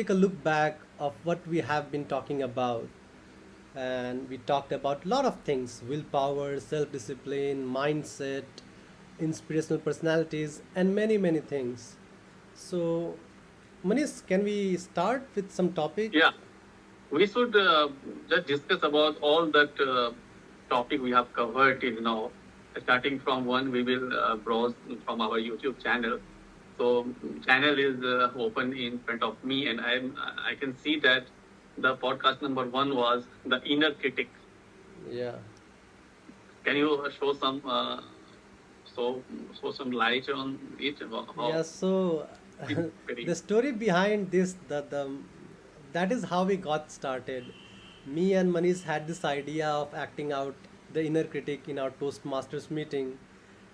take a look back of what we have been talking about. And we talked about a lot of things: willpower, self discipline, mindset, inspirational personalities, and many, many things. So, Manish, can we start with some topic? Yeah, we should just discuss about all that topic we have covered till now. Starting from one, we will browse from our YouTube channel. So channel is open in front of me, and I can see that the podcast number one was the inner critic. Yeah. Can you so show some light on it? Yeah, How so very the story behind this, that is how we got started. Me and Manish had this idea of acting out the inner critic in our Toastmasters meeting.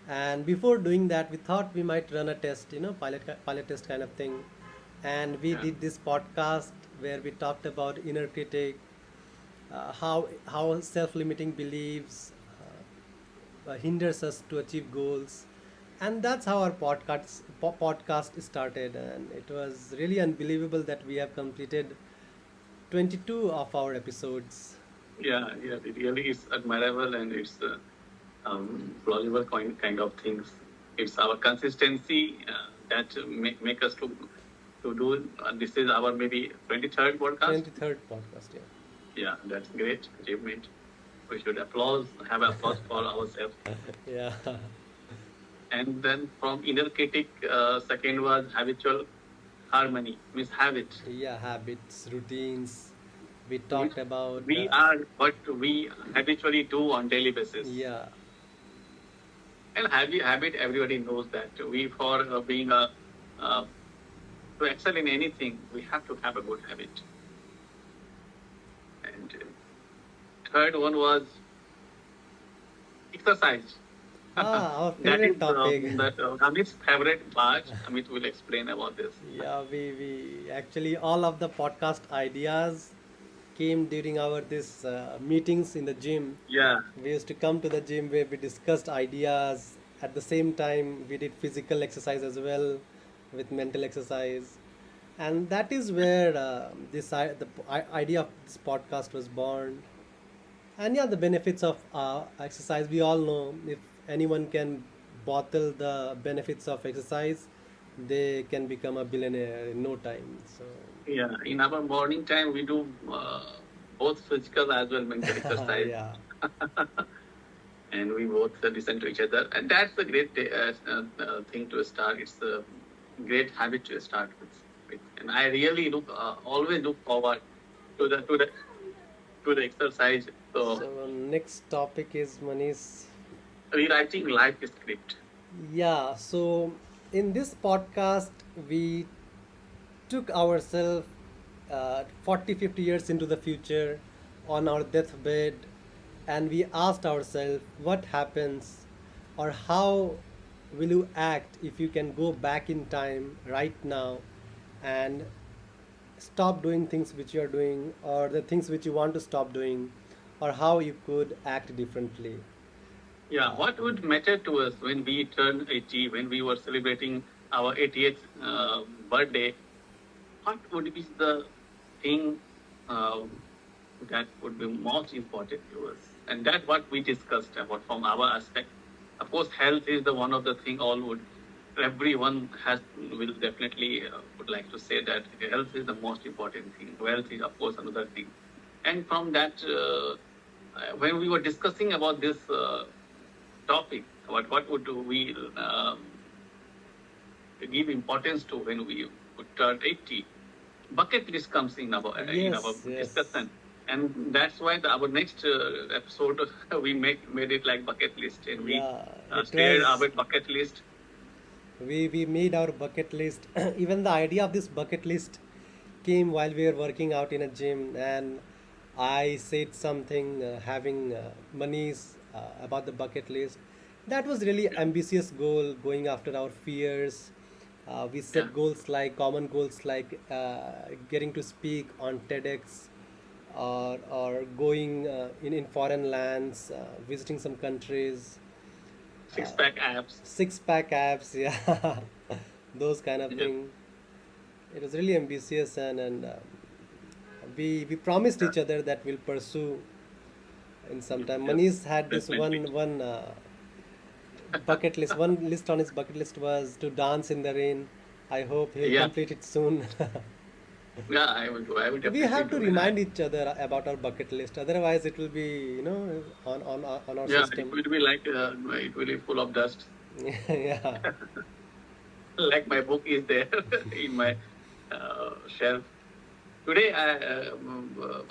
And before doing that, we thought we might run a test, pilot test kind of thing. And we yeah. did this podcast where we talked about inner critic, how self-limiting beliefs hinders us to achieve goals, and that's how our podcast started. And it was really unbelievable that we have completed 22 of our episodes. Yeah, yeah, it really is admirable and it's plausible kind of things. It's our consistency that make us to do. This is our maybe 23rd podcast. 23rd podcast, yeah. Yeah, that's great achievement. We should have applause for ourselves. Yeah. And then from inner critic, second was habitual harmony, means habit. Yeah, habits, routines, we Means talked about. we are what we habitually do on daily basis. Yeah. And habit, everybody knows that. We, for being uh, to excel in anything, we have to have a good habit. And third one was exercise. Our That is favorite topic. Amit's favorite part. Amit will explain about this. Yeah, we actually, all of the podcast ideas came during our this meetings in the gym. Yeah, We used to come to the gym where we discussed ideas. At the same time, we did physical exercise as well with mental exercise. And that is where idea of this podcast was born. And yeah, the benefits of exercise, we all know. If anyone can bottle the benefits of exercise, they can become a billionaire in no time. So, yeah. In our morning time, we do both physical as well mental exercise. yeah. And we both listen to each other, and that's a great thing to start. It's a great habit to start with. And I really always look forward to the exercise. So So, next topic is Manish. rewriting life script. Yeah, so in this podcast, we took ourselves 40, 50 years into the future on our deathbed, and we asked ourselves what happens, or how will you act if you can go back in time right now and stop doing things which you are doing, or the things which you want to stop doing, or how you could act differently. Yeah, what would matter to us when we turn 80, when we were celebrating our 80th birthday? What would be the thing uh, that would be most important to us? And that's what we discussed about from our aspect. Of course, health is the one of the thing all would everyone has will definitely would like to say that health is the most important thing. Wealth is of course another thing. And from that, when we were discussing about this topic, about what would we give importance to when we would turn 80, bucket list comes in our Yes, yes. discussion, and that's why our next episode we made it like bucket list, and we Yeah, it shared was. our bucket list. We made our bucket list. Even the idea of this bucket list came while we were working out in a gym, and I said something having monies about the bucket list. That was really Yeah, ambitious goal, going after our fears. We yeah, set goals like common goals like getting to speak on TEDx, or going in foreign lands, visiting some countries, six pack abs. six pack abs, yeah, those kind of Yeah. thing. It was really ambitious, and we promised Yeah, each other that we'll pursue in some time. yes, Manish had this definitely. one bucket list. One list on his bucket list was to dance in the rain. I hope he'll Yeah, complete it soon. yeah, I will do. I will We definitely have to do. And I, remind each other about our bucket list. Otherwise, it will be on our yeah, it system. will be like it will be full of dust. Yeah. Like my book is there in my shelf. Today,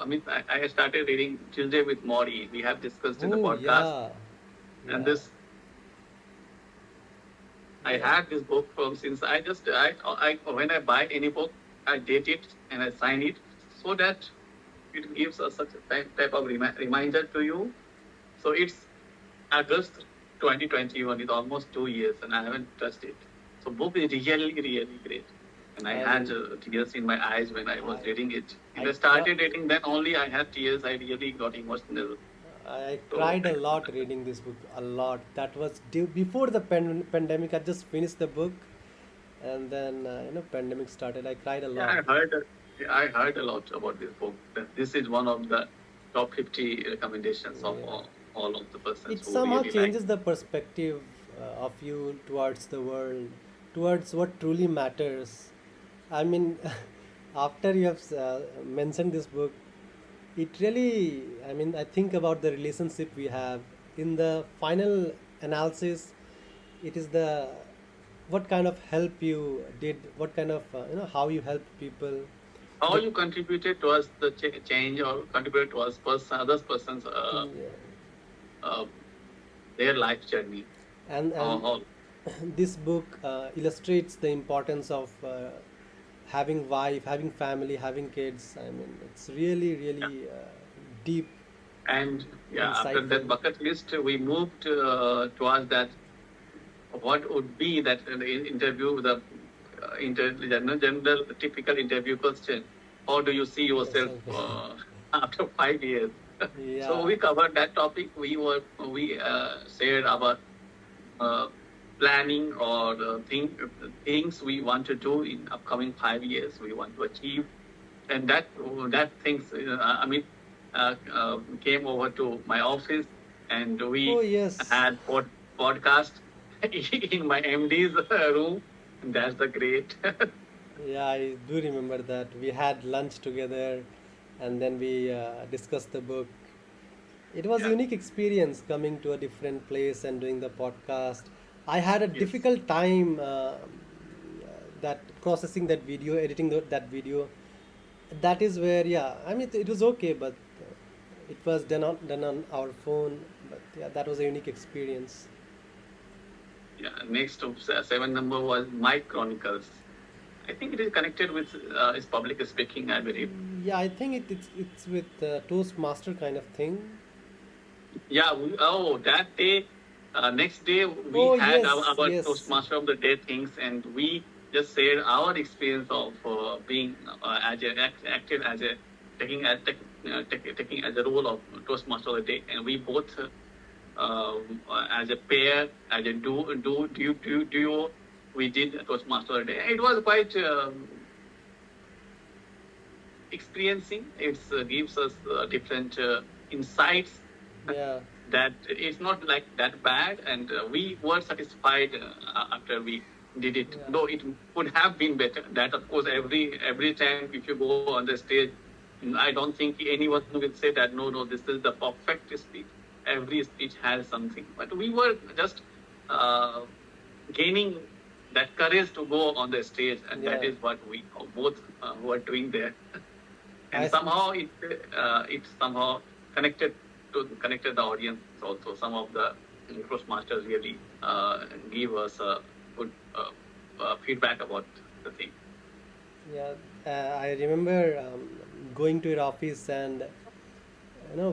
Amit, I started reading Tuesday with Maury. We have discussed in the Oh podcast, yeah, and yeah, this I yeah. had this book from since I when I buy any book, I date it and I sign it so that it gives us such a type of reminder to you. So it's August 2021. It's almost 2 years, and I haven't touched it. So book is really, really great. And I I had mean, tears in my eyes when I was I reading it. If I I cry, started reading, then only I had tears. I really got emotional. I So cried a lot reading this book. A lot. That was due before the pandemic. I just finished the book, and then pandemic started. I cried a yeah, lot. I heard a lot about this book. That this is one of the top 50 recommendations of Yeah. all of the persons It who somehow really like. changes the perspective of you towards the world, towards what truly matters. I mean, after you have mentioned this book, it really, I mean, I think about the relationship we have. In the final analysis, it is the what kind of help you did, what kind of, how you help people. How The, you contributed towards the change or contributed towards other person's yeah. uh, their life journey. And How this book illustrates the importance of having wife, having family, having kids. I mean, it's really, yeah. really deep, And yeah, after that insightful. bucket list, we moved towards that. What would be that interview, the general typical interview question? How do you see yourself Yourself. after 5 years? So Yeah, we covered that topic. We shared our uh, planning or things we want to do in upcoming 5 years. We want to achieve, and that things. I mean, came over to my office, and oh we yes. had podcast in my MD's room. And that's the great. Yeah, I do remember that. We had lunch together and then we discussed the book. It was a Yeah. unique experience coming to a different place and doing the podcast. I had a Yes. difficult time that processing that video, editing that video. That is where, yeah, I mean, it was okay, but it was done on our phone. But yeah, that was a unique experience. Yeah. Next of seven number was My Chronicles. I think it is connected with his public speaking, I believe. Yeah, I think it's with Toastmaster kind of thing. Yeah. That day, next day, we Oh had yes, our yes. Toastmaster of the Day things, and we just shared our experience of being acted as a taking as a role of Toastmaster of the Day, and we both as a pair, as a duo, we did Toastmaster of the Day. It was quite experiencing. It gives us different insights Yeah, that it's not like that bad, and we were satisfied after we did it. yeah. Though it could have been better. That of course every time if you go on the stage, I don't think anyone will say that no, this is the perfect speech. Every speech has something, but we were just uh, gaining that courage to go on the stage, and that Yeah. is what we both were doing there. I And s- somehow it somehow connected the audience also. Some of the Toastmasters really give us a good feedback about the thing. yeah, I remember going to your office and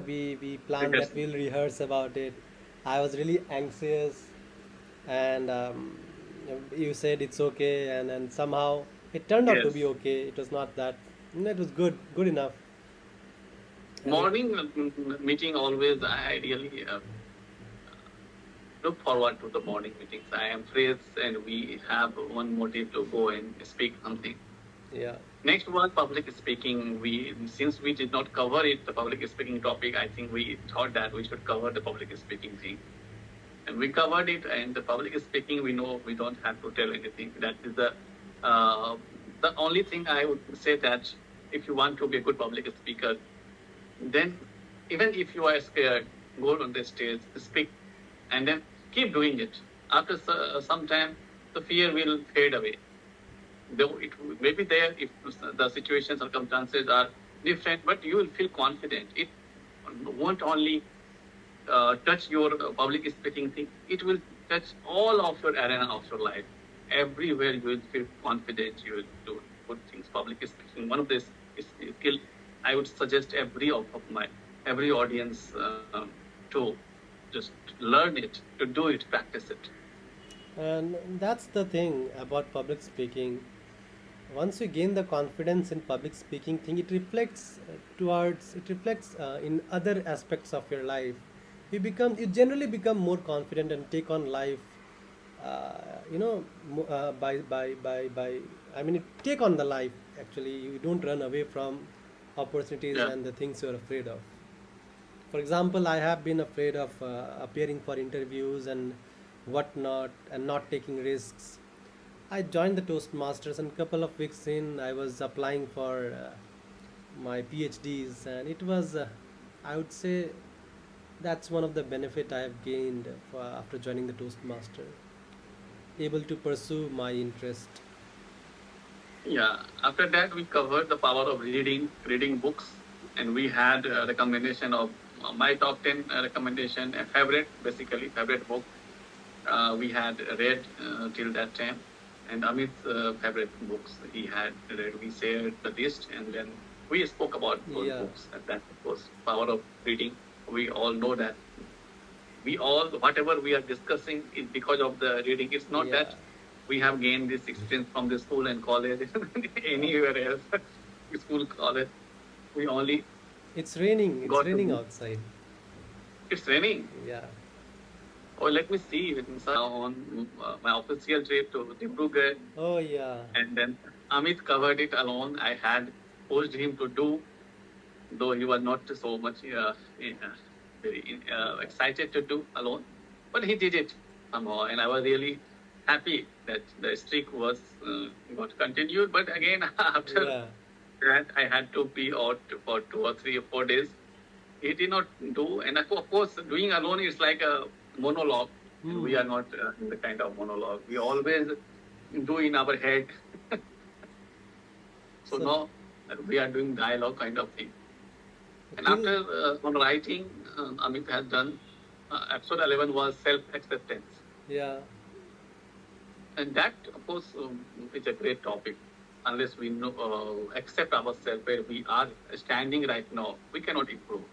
we planned that Because we'll rehearse about it. I was really anxious and you said it's okay and somehow it turned out to be yes, okay. It was not that. It was good enough. And if morning meeting always I really look forward to the morning meetings. I am fresh and we have one motive to go and speak something. Yeah. Next was public speaking. Since we did not cover it, the public speaking topic, I think we thought that we should cover the public speaking thing. And we covered it, and the public speaking, we know we don't have to tell anything. That is the only thing I would say, that if you want to be a good public speaker, then even if you are scared, go on the stage, speak, and then keep doing it. After some time, the fear will fade away. Though it may be there if the situation circumstances are different, but you will feel confident. It won't only touch your public speaking thing, it will touch all of your arena of your life. Everywhere you will feel confident, you will do good things. Public speaking, one of this is skill. I would suggest every audience to just learn it, to do it, practice it. And that's the thing about public speaking. Once you gain the confidence in public speaking thing, it reflects in other aspects of your life. You generally become more confident and take on life, by I mean, you take on the life. Actually, you don't run away from opportunities Yeah. and the things you're afraid of. For example, I have been afraid of appearing for interviews and whatnot, and not taking risks. I joined the Toastmasters, and a couple of weeks in, I was applying for my PhDs, and it was, I would say, that's one of the benefit I have gained after joining the Toastmaster, able to pursue my interest. Yeah. After that, we covered the power of reading books, and we had a recommendation of my top 10 recommendation, a favorite book we had read till that time, and Amit's favorite books he had read. We shared the list, and then we spoke about those Yeah, books, and that was power of reading. We all know that whatever we are discussing is because of the reading. It's not yeah. that we have gained this experience from the school and college, anywhere else, school, college. We only It's raining. It's got to raining be. outside. It's raining. Yeah. Oh, let me see. On my official trip to Dibrugarh, Oh, yeah. and then Amit covered it alone. I had pushed him to do, though he was not so much very excited to do alone, but he did it somehow, and I was really happy that the streak was got continued. But again, after Yeah. that, I had to be out for 2 or 3 or 4 days. He did not do, and of course, doing alone is like a monologue, and we Hmm. are not in the kind of monologue. We always do in our head. So So, now we are doing dialogue kind of thing. And till, after on writing, Amit has done. Episode 11 was self-acceptance, yeah. and that, of course, is a great topic. Unless we know, accept ourselves where we are standing right now, we cannot improve.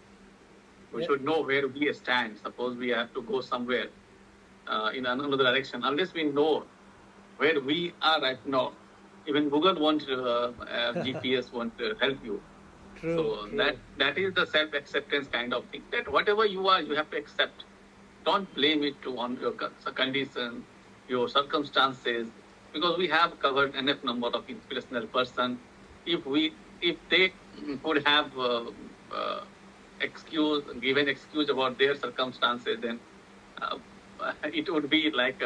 We Yeah. should know where we stand. Suppose we have to go somewhere in another direction. Unless we know where we are right now, even Google won't, GPS won't help you. True, So true. that is the self-acceptance kind of thing. That whatever you are, you have to accept. Don't blame it on your condition, your circumstances, because we have covered enough number of inspirational person. If they could have given excuse about their circumstances, then uh, it would be like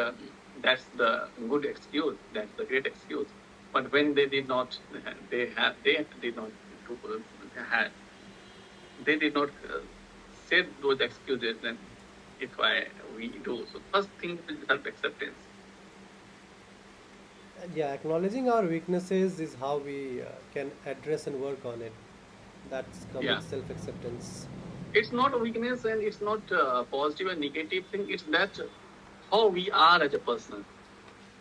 that's the good excuse, that's the great excuse. But when they did not, they did not do, had they did not say those excuses, then if we do. So first thing is self acceptance. Yeah, acknowledging our weaknesses is how we can address and work on it. That's come Yeah, with self acceptance. it's not a weakness, and it's not a positive and negative thing. It's that how we are as a person.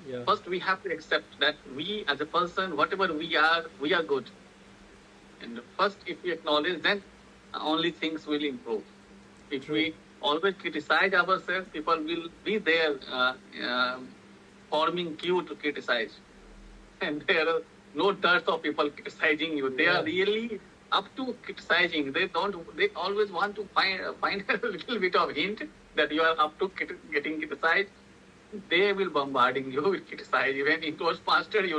Yeah, First, we have to accept that we as a person, whatever we are good. And first, if we acknowledge, then only things will improve. If true. we always criticize ourselves, people will be there forming queue to criticize. And there are no dearth of people criticizing you. They are Yeah, really up to criticizing. They don't. They always want to find a little bit of hint that you are up to getting criticized. they will bombarding you with criticize. Even in Toastmaster, if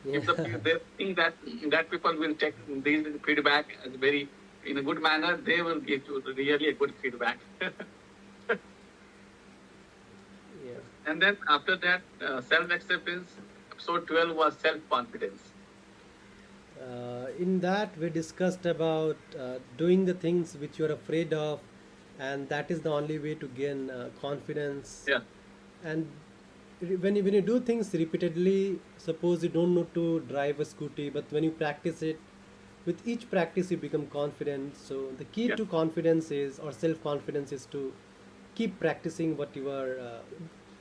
Yeah. they think that people will take these feedback as very in a good manner, they will give you really a good feedback. Yeah. And then after that, self acceptance. Episode 12 was self confidence. In that, we discussed about doing the things which you're afraid of, and that is the only way to gain confidence. Yeah. And when you do things repeatedly, suppose you don't know to drive a scooty, but when you practice it, with each practice you become confident. So the key Yeah. to confidence is, or self confidence is, to keep practicing what you are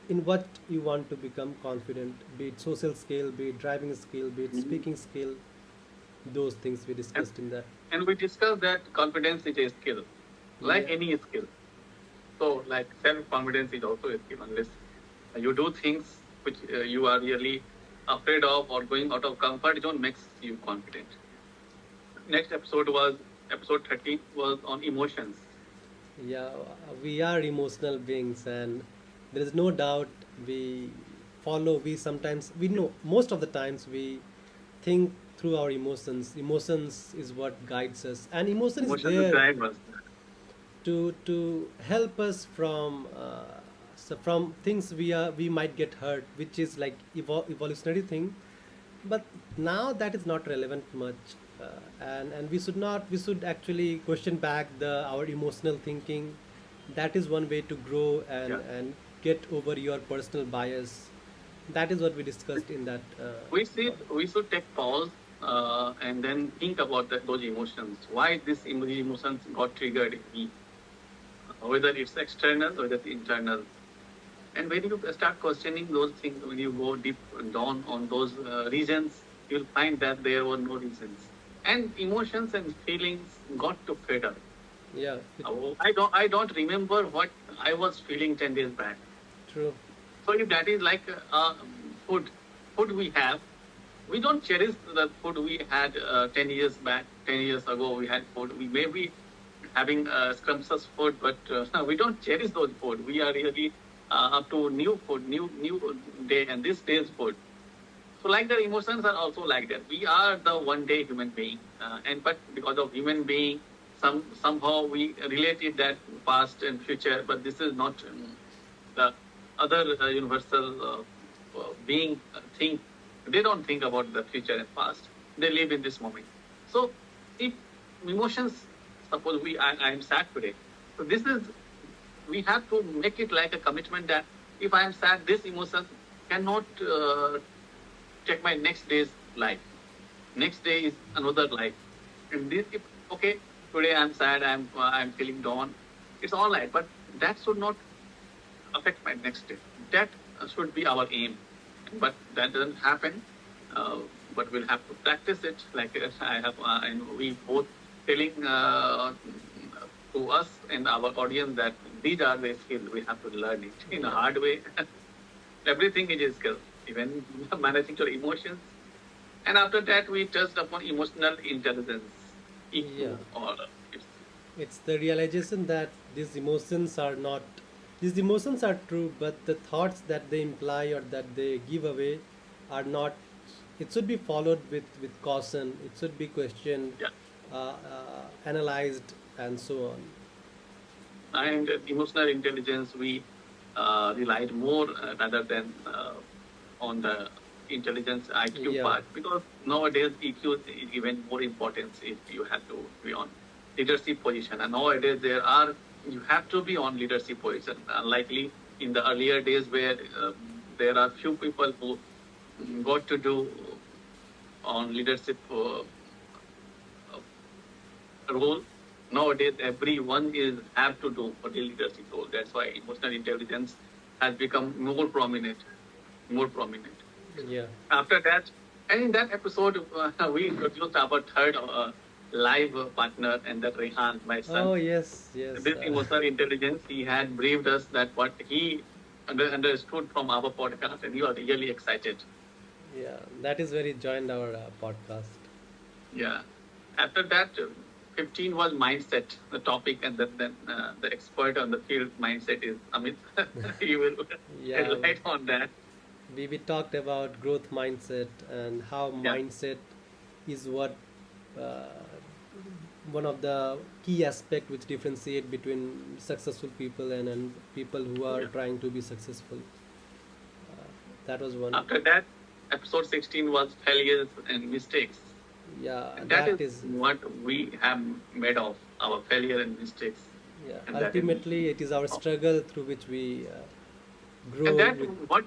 in what you want to become confident, be it social skill, be it driving skill, be it Mhm. speaking skill, those things we And, discussed in that. and we discussed that confidence is a skill, like Yeah. any skill. So, like self confidence is also a skill, unless you do things which you are really afraid of or going out of comfort zone makes you confident. Next episode 13 was on emotions. Yeah, we are emotional beings, and there is no doubt we we sometimes, we know most of the times we think through our emotions. Emotions is what guides us, and emotion is Emotions there drive us. to help us from from things we might get hurt, which is like evolutionary thing. But now that is not relevant much, and we should not, we should actually question back the our emotional thinking. That is one way to grow Yeah. and get over your personal bias. That is what we discussed in that We should take pause and then think about those emotions. Why these emotions got triggered in me? Whether it's external, whether it's internal. And when you start questioning those things, when you go deep down on those reasons, you'll find that there were no reasons. And emotions and feelings got to fade away. yeah. I don't remember what I was feeling 10 days back. True. So if that is like food, food we have, we don't cherish the food we had 10 years back. 10 years ago, we had food. We may be having scrumptious food, but we don't cherish those food. We are really up to new food, new day, and this day's food. So like the emotions are also like that. We are the one day human being, and but because of human being, somehow we related that past and future. But this is not the other universal being think. They don't think about the future and past. They live in this moment. So if emotions, suppose I am sad today. So this is, we have to make it like a commitment that if I am sad, this emotion cannot check my next day's life. Next day is another life. And this, if, okay, today I'm sad, I'm feeling down. It's all right, but that should not affect my next day. That should be our aim. But that doesn't happen. Uh, but we'll have to practice it. Like I have, and we both telling to us and our audience that these are the skills we have to learn it in a Yeah. hard way. Everything is a skill, even managing your emotions. And after that, we touched upon emotional intelligence, Yeah. EQ, or it's, It's the realization that these emotions are not, these emotions are true, but the thoughts that they imply or that they give away are not. It should be followed with caution. It should be questioned, yeah. analyzed, and so on. And emotional intelligence, we relied more rather than on the intelligence IQ Yeah. part, because nowadays EQ is given more importance if you have to be on leadership position. And nowadays you have to be on leadership position. Unlikely in the earlier days where there are few people who got to do on leadership role. Nowadays, everyone is have to do for the leadership role. That's why emotional intelligence has become more prominent, more prominent. Yeah. After that, and in that episode, we introduced our third live partner, and that Rehan, my son. Oh yes, yes. This emotional intelligence, he had briefed us that what he understood from our podcast, and he was really excited. Yeah, that is where he joined our podcast. Yeah. After that, 15 was mindset, the topic, and then the expert on the field mindset is Amit. You will Yeah, enlighten on that. we talked about growth mindset and how Yeah, mindset is what uh, one of the key aspect which differentiate between successful people and people who are yeah. trying to be successful. That was one. After that, episode 16 was failures and mistakes. Yeah, And that is that is. what we have made of our failure and mistakes. Yeah, And that is, ultimately it is our struggle through which we and grow that with. what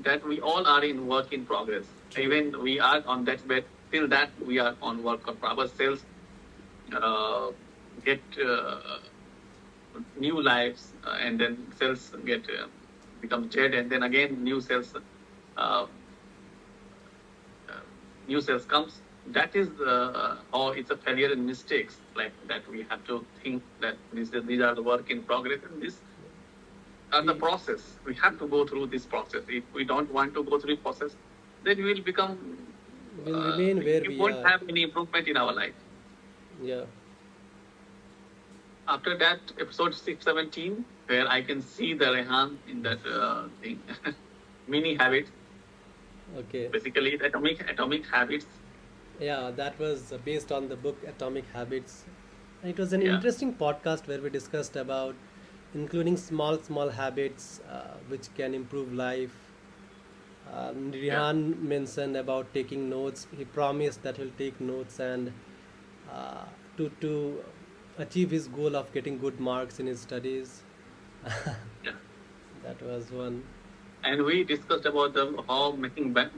that we all are in work in progress. True. Even we are on that bed, till that we are on work of our cells uh, get new lives, and then cells get become dead, and then again uh, new cells comes. That is how it's a failure and mistakes, like that we have to think that these are the work in progress, and this are the We process. We have to go through this process. If we don't want to go through the process, then we will become will remain where we we won't are. have any improvement in our life. Yeah. After that, episode 617, where I can see the Rehan in that thing, mini habits, Okay. basically the atomic habits. Yeah, that was based on the book Atomic Habits. And it was an Yeah, interesting podcast where we discussed about including small habits which can improve life. yeah. Rihan mentioned about taking notes. He promised that he'll take notes and uh, to achieve his goal of getting good marks in his studies. Yeah. That was one. And we discussed about how making bed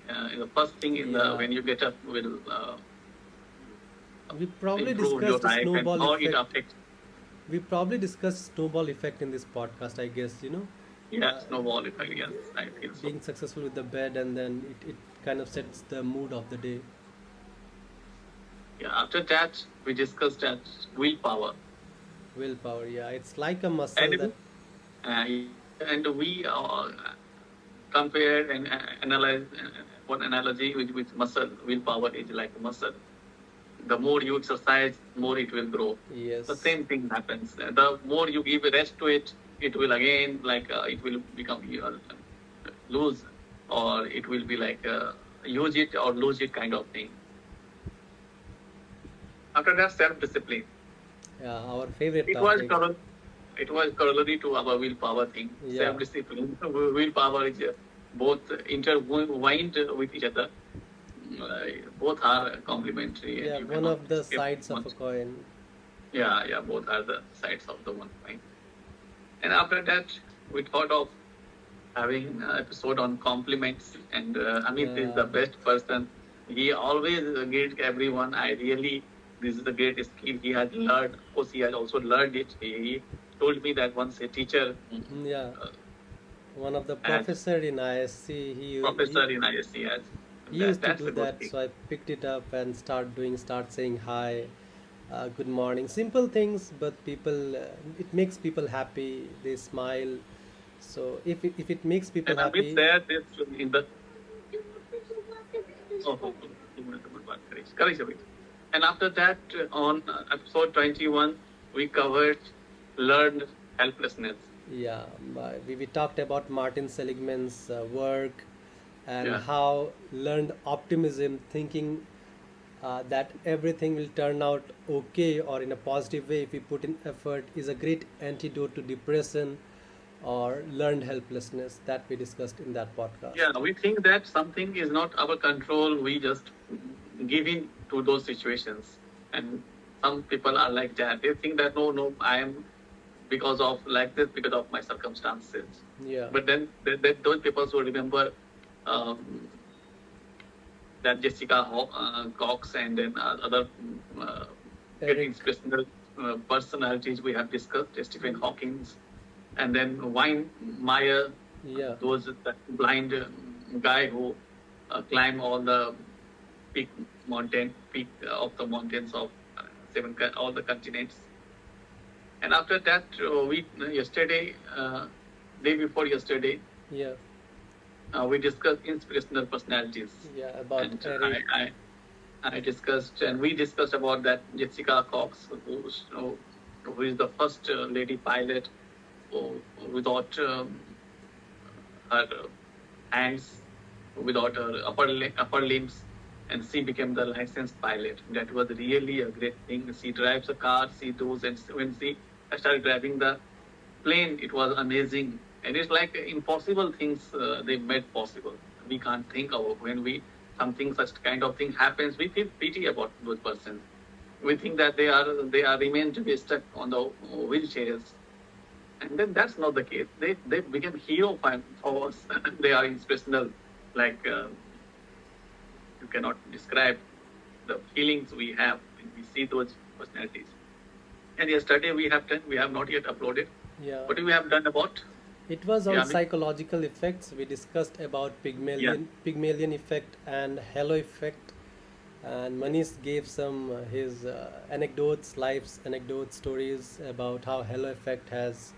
the first thing in the Yeah, when you get up will we probably improve your discussed a life and snowball how it effect. affects. We probably discussed snowball effect in this podcast, I guess, Yeah, uh, snowball effect. Yes, I feel so. being successful with the bed and then it kind of sets the mood of the day. Yeah. After that, we discussed that willpower, Willpower, yeah, it's like a muscle that. and and we compared and analyzed one analogy with muscle. Willpower is like a muscle. The more you exercise, more it will grow. The Yes. same thing happens. The more you give a rest to it, it will again it will become lose, or it will be like use it or lose it kind of thing. After that, self-discipline. Yeah, our favorite It was topic. it was corollary to our willpower thing. Yeah, Self-discipline, willpower is both intertwined with each other. Uh, Both are complementary, and yeah, you one cannot of the escape sides of one. a coin. Yeah, yeah, both are the sides of the one coin. And after that, we thought of having an episode on compliments. And Amit is the Yeah, best person. He always gives everyone. This is the greatest skill he has learned. Of course, he has also learned it. He told me that once a teacher yeah, uh, one of the as professor in ISC, professor in ISC has. he used to That's do a good that, thing. so I picked it up and start saying hi, good morning, simple things, but people, it makes people happy. They smile. So if it makes people And Amit happy, said this in the oh, oh, oh, courage, Amit. And after that, on episode 21, we covered learned helplessness. yeah, we talked about Martin Seligman's work and Yeah. how learned optimism, thinking that everything will turn out okay or in a positive way if we put in effort, is a great antidote to depression or learned helplessness that we discussed in that podcast. Yeah, we think that something is not our control. We just give in to those situations. And some people are like that. They think that no, I am because of like this, because of my circumstances. Yeah, But then those people who remember um, that Jessica Cox and then other uh, great Eric. inspirational personalities we have discussed, Stephen Hawking, and then Wayne Meyer, Yeah, those that blind guy who climbed all the peak peak of the mountains of all the continents. And after that, we yesterday, day before yesterday, yeah, we discussed inspirational personalities, yeah, about and Eric. I discussed and we discussed about that Jessica Cox, who is the first lady pilot who, without her hands, without her upper limbs, and she became the licensed pilot. That was really a great thing. She drives a car, she does, and when she started driving the plane, it was amazing. And it's like impossible things they made possible. We can't think of when we something such kind of thing happens. We feel pity about those persons. We think that they are remain to be stuck on the wheelchairs, and then that's not the case. They became hero for us. They are inspirational. Like you cannot describe the feelings we have when we see those personalities. And yesterday we have done. We have not yet uploaded. Yeah. What we have done about? It was on Yeah, psychological effects. We discussed about yeah, Pygmalion effect and halo effect, and Manish gave some his anecdotes, life's anecdotes, stories about how halo effect has,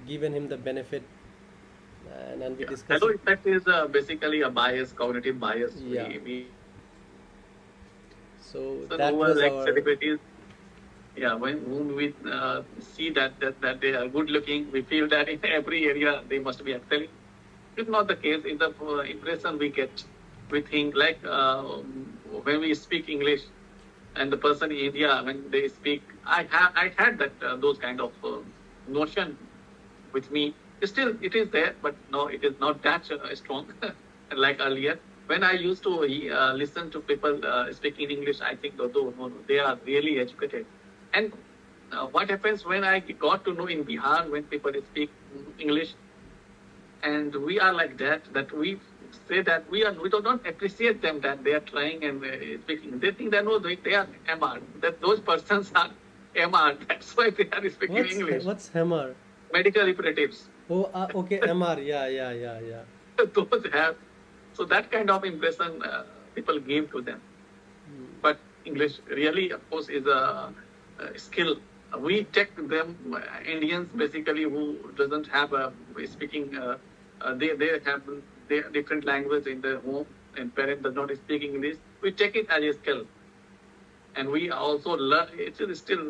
given him the benefit, and we yeah. discussed Hello it. effect is basically a bias, cognitive bias. Yeah. We So person that who are was like our. celebrities. Yeah, when whom we see that they are good looking, we feel that in every area they must be excelling. It's not the case. In the impression we get, we think like when we speak English, and the person in India when they speak, I had that those kind of notion with me. Still, it is there, but no, it is not that strong like earlier. When I used to listen to people speaking English, I think, no, they are really educated. And what happens when I got to know in Bihar when people speak English, and we are like that we say that we do not appreciate them that they are trying and speaking. They think that no, they are MR. That those persons are MR. That's why they are speaking English. What's hammer? Medical operatives. Oh, okay, MR. Yeah, yeah, yeah, yeah. Those have so that kind of impression people give to them. But English really, of course, is a skill. We take them Indians basically who doesn't have a speaking. They have their different language in their home, and parent does not speak English. We take it as a skill, and we also learn. It is still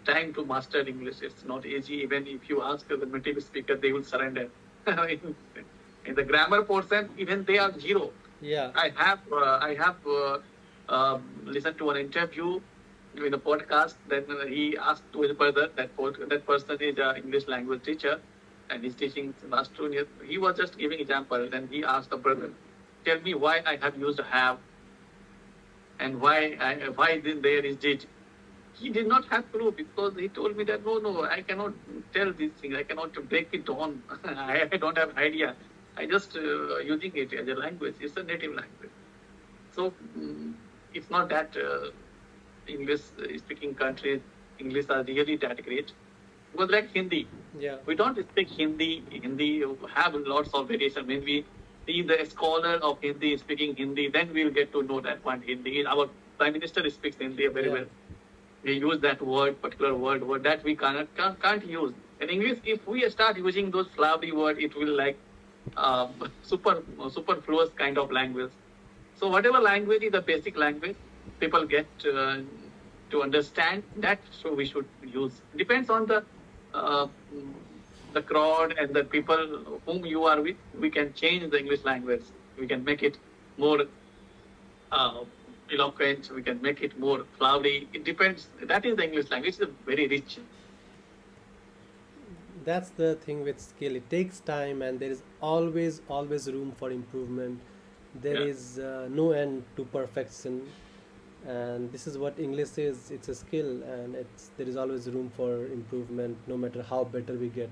time to master English. It's not easy. Even if you ask the native speaker, they will surrender. In the grammar portion, even they are zero. Yeah. I have listened to an interview in a podcast. Then he asked to his brother that person is an English language teacher, and he's teaching last 2 years. He was just giving example. Then he asked the brother, "Tell me why I have used have, and why there is did." He did not have clue because he told me that no, I cannot tell these things. I cannot break it down. I don't have idea. I just using it as a language. It's a native language. So it's not that English speaking countries English are really that great. Because like Hindi, Yeah. we don't speak Hindi. Hindi have lots of variation. When we see the scholar of Hindi speaking Hindi, then we'll get to know that one Hindi. Our Prime Minister speaks Hindi very Yeah. well. We use that particular word that we can't use. In English, if we start using those flowery words, it will like uh, superfluous kind of language. So whatever language is the basic language, people get to understand that. So we should use. Depends on uh, the crowd and the people whom you are with. We can change the English language. We can make it more uh, eloquent. We can make it more flowery. It depends. That is the English language. It's very rich. That's the thing with skill. It takes time, and there is always room for improvement. There Yeah. is no end to perfection, and this is what English is. It's a skill, and there is always room for improvement, no matter how better we get.